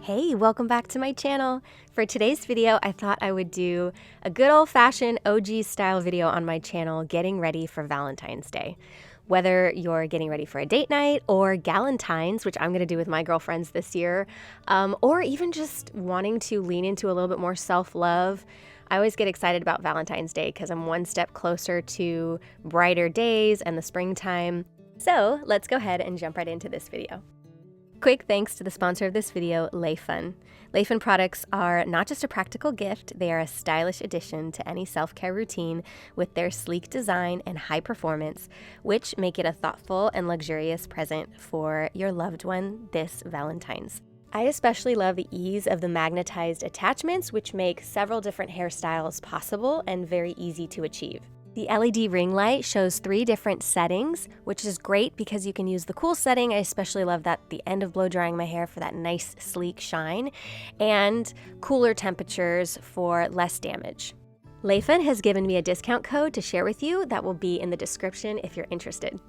Hey, welcome back to my channel. For today's video, I thought I would do a good old-fashioned OG style video on my channel getting ready for Valentine's Day. Whether you're getting ready for a date night or Galentines, which I'm going to do with my girlfriends this year, or even just wanting to lean into a little bit more self-love. I always get excited about Valentine's Day because I'm one step closer to brighter days and the springtime. So let's go ahead and jump right into this video. Quick thanks to the sponsor of this video, Laifen. Laifen products are not just a practical gift, they are a stylish addition to any self-care routine with their sleek design and high performance, which make it a thoughtful and luxurious present for your loved one this Valentine's. I especially love the ease of the magnetized attachments, which make several different hairstyles possible and very easy to achieve. The LED ring light shows 3 different settings, which is great because you can use the cool setting. I especially love that the end of blow drying my hair for that nice sleek shine, and cooler temperatures for less damage. Laifen has given me a discount code to share with you that will be in the description if you're interested.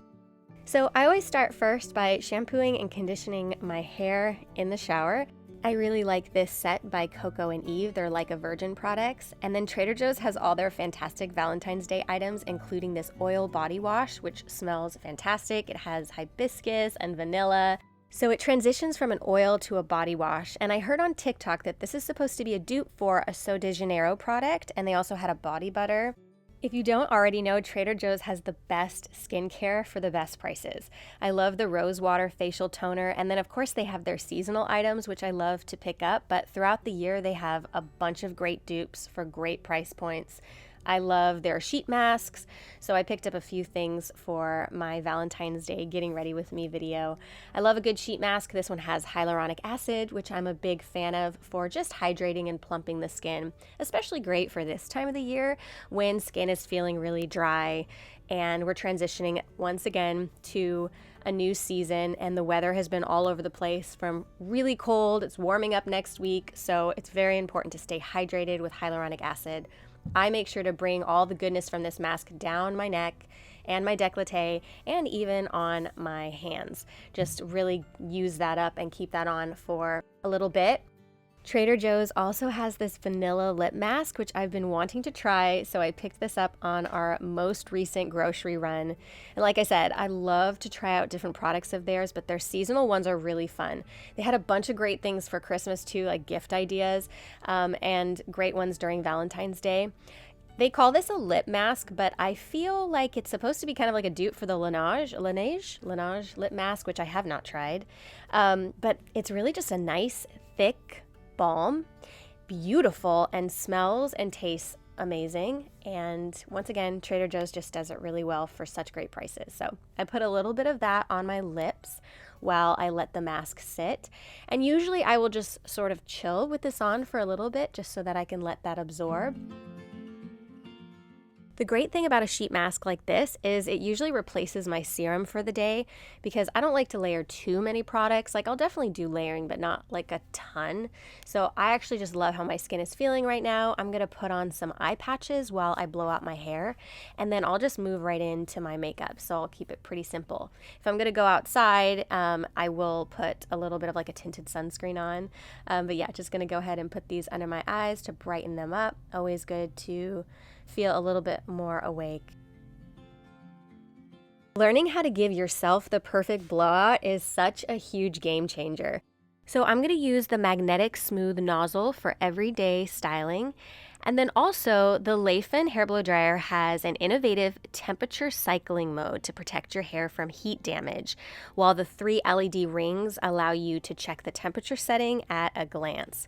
So I always start first by shampooing and conditioning my hair in the shower. I really like this set by Coco and Eve. They're Like a Virgin products. And then Trader Joe's has all their fantastic Valentine's Day items, including this oil body wash, which smells fantastic. It has hibiscus and vanilla. So it transitions from an oil to a body wash. And I heard on TikTok that this is supposed to be a dupe for a Sol de Janeiro product, and they also had a body butter. If you don't already know, Trader Joe's has the best skincare for the best prices. I love the Rose Water Facial Toner, and then of course they have their seasonal items, which I love to pick up, but throughout the year they have a bunch of great dupes for great price points. I love their sheet masks, so I picked up a few things for my Valentine's Day getting ready with me video. I love a good sheet mask. This one has hyaluronic acid, which I'm a big fan of for just hydrating and plumping the skin, especially great for this time of the year when skin is feeling really dry and we're transitioning once again to a new season, and the weather has been all over the place from really cold, it's warming up next week, so it's very important to stay hydrated with hyaluronic acid. I make sure to bring all the goodness from this mask down my neck and my décolleté and even on my hands. Just really use that up and keep that on for a little bit. Trader Joe's also has this vanilla lip mask, which I've been wanting to try, so I picked this up on our most recent grocery run. And like I said, I love to try out different products of theirs, but their seasonal ones are really fun. They had a bunch of great things for Christmas too, like gift ideas, and great ones during Valentine's Day. They call this a lip mask, but I feel like it's supposed to be kind of like a dupe for the Laneige lip mask, which I have not tried. But it's really just a nice, thick balm, beautiful, and smells and tastes amazing. And once again, Trader Joe's just does it really well for such great prices. So I put a little bit of that on my lips while I let the mask sit. And usually I will just sort of chill with this on for a little bit just so that I can let that absorb. The great thing about a sheet mask like this is it usually replaces my serum for the day because I don't like to layer too many products. Like I'll definitely do layering, but not like a ton. So I actually just love how my skin is feeling right now. I'm gonna put on some eye patches while I blow out my hair, and then I'll just move right into my makeup. So I'll keep it pretty simple. If I'm gonna go outside, I will put a little bit of like a tinted sunscreen on. But yeah, just gonna go ahead and put these under my eyes to brighten them up. Always good to feel a little bit more awake. Learning how to give yourself the perfect blowout is such a huge game changer. So I'm going to use the magnetic smooth nozzle for everyday styling. And then also the Laifen hair blow dryer has an innovative temperature cycling mode to protect your hair from heat damage, while the 3 LED rings allow you to check the temperature setting at a glance.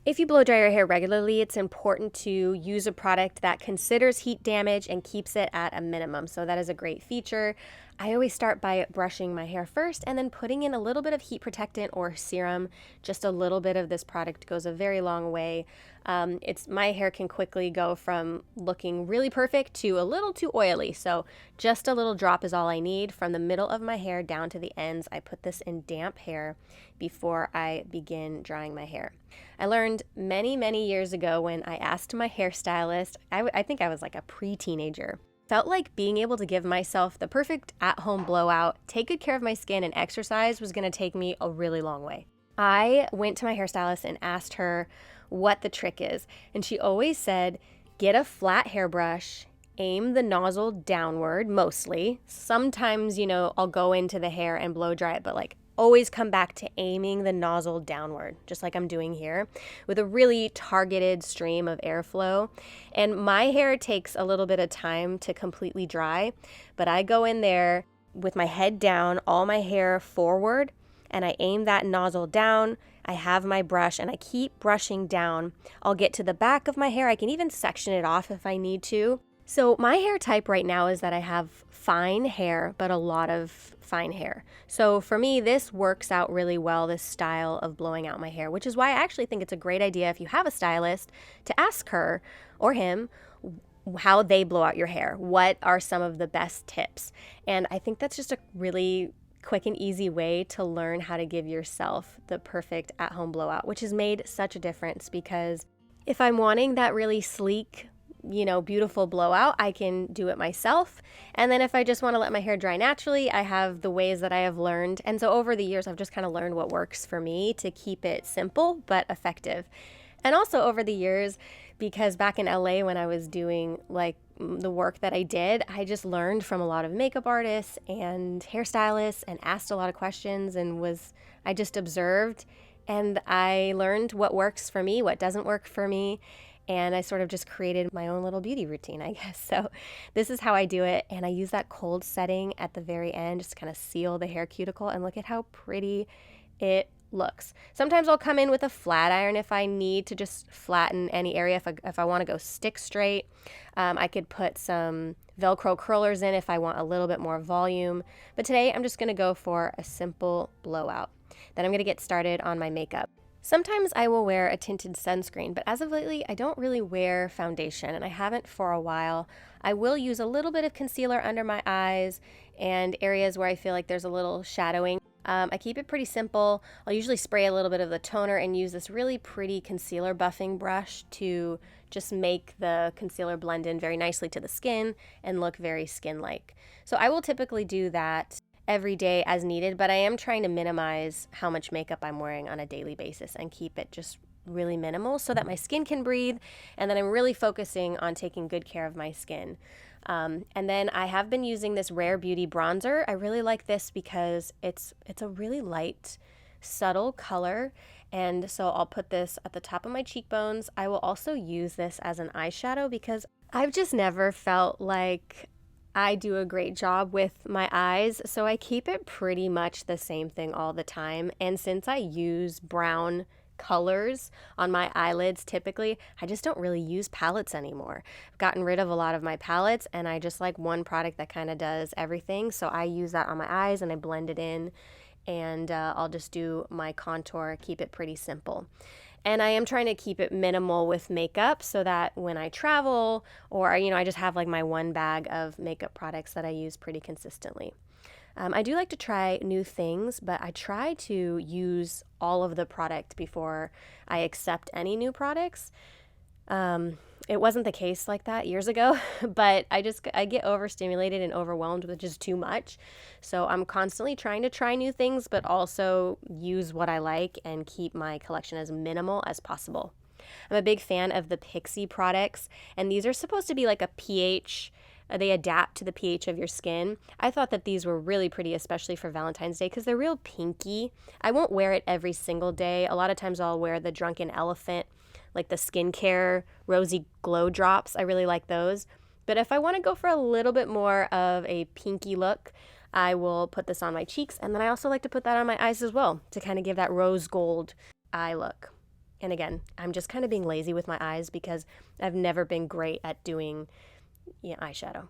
If you blow dry your hair regularly, it's important to use a product that considers heat damage and keeps it at a minimum. So that is a great feature. I always start by brushing my hair first and then putting in a little bit of heat protectant or serum. Just a little bit of this product goes a very long way. My hair can quickly go from looking really perfect to a little too oily. So just a little drop is all I need. From the middle of my hair down to the ends, I put this in damp hair before I begin drying my hair. I learned many, many years ago when I asked my hairstylist, I think I was like a pre-teenager, felt like being able to give myself the perfect at-home blowout, take good care of my skin, and exercise was going to take me a really long way. I went to my hairstylist and asked her what the trick is, and she always said, get a flat hairbrush, aim the nozzle downward mostly. Sometimes, I'll go into the hair and blow dry it, but like always come back to aiming the nozzle downward, just like I'm doing here, with a really targeted stream of airflow. And my hair takes a little bit of time to completely dry, but I go in there with my head down, all my hair forward, and I aim that nozzle down. I have my brush and I keep brushing down. I'll get to the back of my hair. I can even section it off if I need to. So my hair type right now is that I have fine hair, but a lot of fine hair. So for me, this works out really well, this style of blowing out my hair, which is why I actually think it's a great idea if you have a stylist to ask her or him how they blow out your hair. What are some of the best tips? And I think that's just a really quick and easy way to learn how to give yourself the perfect at-home blowout, which has made such a difference, because if I'm wanting that really sleek, beautiful blowout, I can do it myself. And then if I just want to let my hair dry naturally, I have the ways that I have learned. And so over the years, I've just kind of learned what works for me to keep it simple but effective. And also over the years, because back in LA when I was doing like the work that I did, I just learned from a lot of makeup artists and hairstylists and asked a lot of questions, and I just observed, and I learned what works for me, what doesn't work for me. And I sort of just created my own little beauty routine, I guess. So this is how I do it. And I use that cold setting at the very end just to kind of seal the hair cuticle, and look at how pretty it looks. Sometimes I'll come in with a flat iron if I need to just flatten any area. If I want to go stick straight, I could put some Velcro curlers in if I want a little bit more volume. But today I'm just going to go for a simple blowout. Then I'm going to get started on my makeup. Sometimes I will wear a tinted sunscreen, but as of lately, I don't really wear foundation, and I haven't for a while. I will use a little bit of concealer under my eyes and areas where I feel like there's a little shadowing. I keep it pretty simple. I'll usually spray a little bit of the toner and use this really pretty concealer buffing brush to just make the concealer blend in very nicely to the skin and look very skin-like. So I will typically do that every day as needed, but I am trying to minimize how much makeup I'm wearing on a daily basis and keep it just really minimal so that my skin can breathe, and then I'm really focusing on taking good care of my skin. And then I have been using this Rare Beauty bronzer. I really like this because it's a really light, subtle color, and so I'll put this at the top of my cheekbones. I will also use this as an eyeshadow because I've just never felt like I do a great job with my eyes, so I keep it pretty much the same thing all the time. And since I use brown colors on my eyelids typically, I just don't really use palettes anymore. I've gotten rid of a lot of my palettes, and I just like one product that kind of does everything. So I use that on my eyes and I blend it in, and I'll just do my contour, keep it pretty simple. And I am trying to keep it minimal with makeup so that when I travel or, I just have like my one bag of makeup products that I use pretty consistently. I do like to try new things, but I try to use all of the product before I accept any new products. It wasn't the case like that years ago, but I get overstimulated and overwhelmed with just too much. So I'm constantly trying to try new things, but also use what I like and keep my collection as minimal as possible. I'm a big fan of the Pixi products, and these are supposed to be like a pH. They adapt to the pH of your skin. I thought that these were really pretty, especially for Valentine's Day, because they're real pinky. I won't wear it every single day. A lot of times I'll wear the Drunken Elephant, like the skincare rosy glow drops. I really like those. But if I want to go for a little bit more of a pinky look, I will put this on my cheeks. And then I also like to put that on my eyes as well to kind of give that rose gold eye look. And again, I'm just kind of being lazy with my eyes because I've never been great at doing eyeshadow.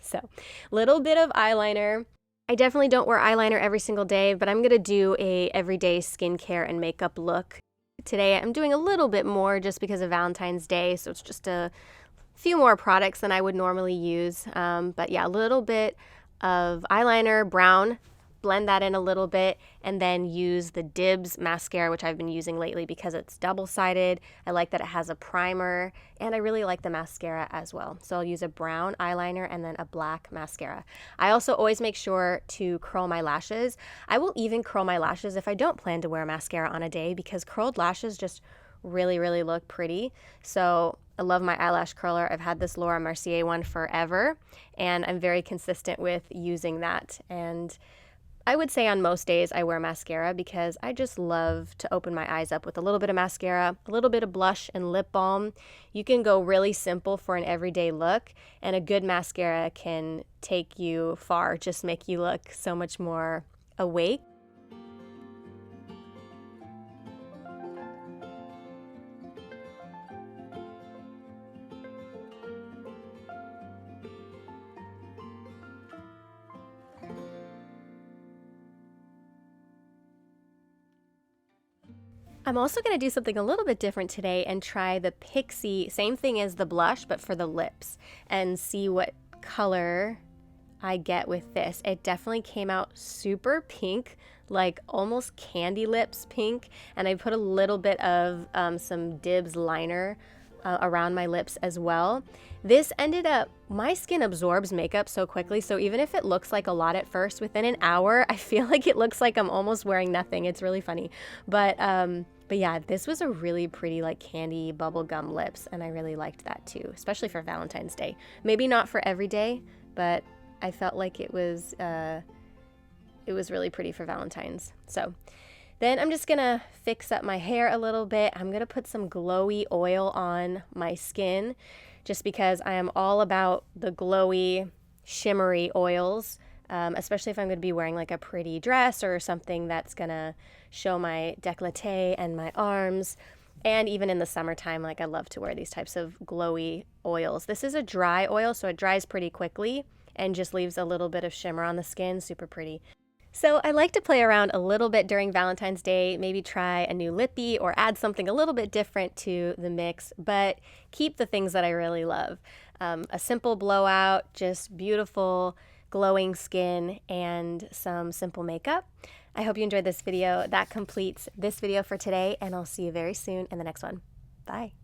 So, little bit of eyeliner. I definitely don't wear eyeliner every single day, but I'm going to do a everyday skincare and makeup look. Today I'm doing a little bit more just because of Valentine's Day, so it's just a few more products than I would normally use. But yeah, a little bit of eyeliner, brown, blend that in a little bit, and then use the DIBS mascara, which I've been using lately because it's double-sided. I like that it has a primer, and I really like the mascara as well. So I'll use a brown eyeliner and then a black mascara. I also always make sure to curl my lashes. I will even curl my lashes if I don't plan to wear mascara on a day, because curled lashes just really look pretty. So I love my eyelash curler. I've had this Laura Mercier one forever, and I'm very consistent with using that. And I would say on most days I wear mascara because I just love to open my eyes up with a little bit of mascara, a little bit of blush and lip balm. You can go really simple for an everyday look, and a good mascara can take you far, just make you look so much more awake. I'm also going to do something a little bit different today and try the Pixi, same thing as the blush, but for the lips, and see what color I get with this. It definitely came out super pink, like almost candy lips pink, and I put a little bit of some DIBS liner around my lips as well. This ended up, my skin absorbs makeup so quickly, so even if it looks like a lot at first, within an hour, I feel like it looks like I'm almost wearing nothing. It's really funny. But yeah, this was a really pretty like candy bubblegum lips, and I really liked that too, especially for Valentine's Day. Maybe not for every day, but I felt like it was really pretty for Valentine's. So then I'm just gonna fix up my hair a little bit. I'm gonna put some glowy oil on my skin just because I am all about the glowy, shimmery oils, especially if I'm gonna be wearing like a pretty dress or something that's gonna show my décolleté and my arms. And even in the summertime, like I love to wear these types of glowy oils. This is a dry oil, so it dries pretty quickly and just leaves a little bit of shimmer on the skin, super pretty. So I like to play around a little bit during Valentine's Day, maybe try a new lippy or add something a little bit different to the mix, but keep the things that I really love. A simple blowout, just beautiful glowing skin, and some simple makeup. I hope you enjoyed this video. That completes this video for today, and I'll see you very soon in the next one. Bye.